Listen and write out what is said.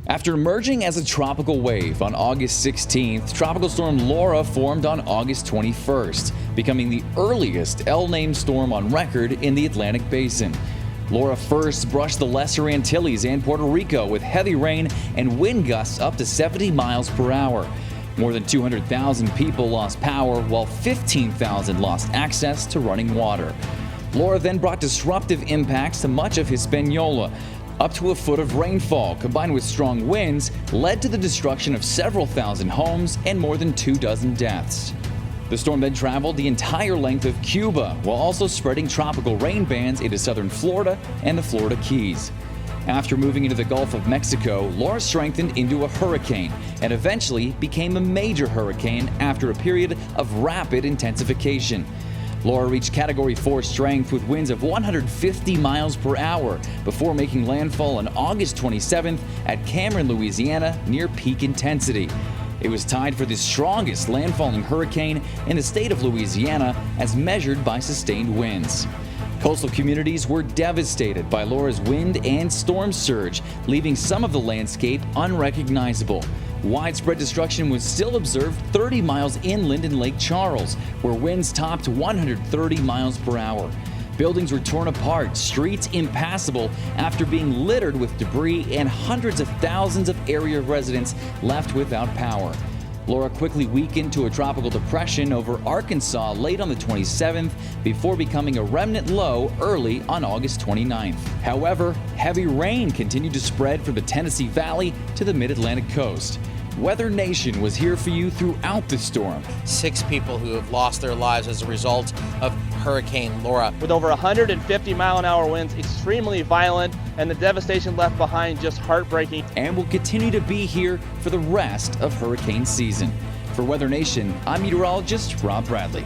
After emerging as a tropical wave on August 16th, Tropical Storm Laura formed on August 21st, becoming the earliest L-named storm on record in the Atlantic Basin. Laura first brushed the Lesser Antilles and Puerto Rico with heavy rain and wind gusts up to 70 miles per hour. More than 200,000 people lost power, while 15,000 lost access to running water. Laura then brought disruptive impacts to much of Hispaniola. Up to a foot of rainfall, combined with strong winds, led to the destruction of several thousand homes and more than 24 deaths. The storm then traveled the entire length of Cuba, while also spreading tropical rain bands into southern Florida and the Florida Keys. After moving into the Gulf of Mexico, Laura strengthened into a hurricane and eventually became a major hurricane after a period of rapid intensification. Laura reached Category 4 strength with winds of 150 miles per hour before making landfall on August 27th at Cameron, Louisiana, near peak intensity. It was tied for the strongest landfalling hurricane in the state of Louisiana as measured by sustained winds. Coastal communities were devastated by Laura's wind and storm surge, leaving some of the landscape unrecognizable. Widespread destruction was still observed 30 miles inland in Lake Charles, where winds topped 130 miles per hour. Buildings were torn apart, streets impassable after being littered with debris, and hundreds of thousands of area residents left without power. Laura quickly weakened to a tropical depression over Arkansas late on the 27th before becoming a remnant low early on August 29th. However, heavy rain continued to spread from the Tennessee Valley to the mid-Atlantic coast. WeatherNation was here for you throughout the storm. 6 people who have lost their lives as a result of Hurricane Laura. With over 150 mile-an-hour winds, extremely violent, and the devastation left behind just heartbreaking. And will continue to be here for the rest of hurricane season. For WeatherNation, I'm meteorologist Rob Bradley.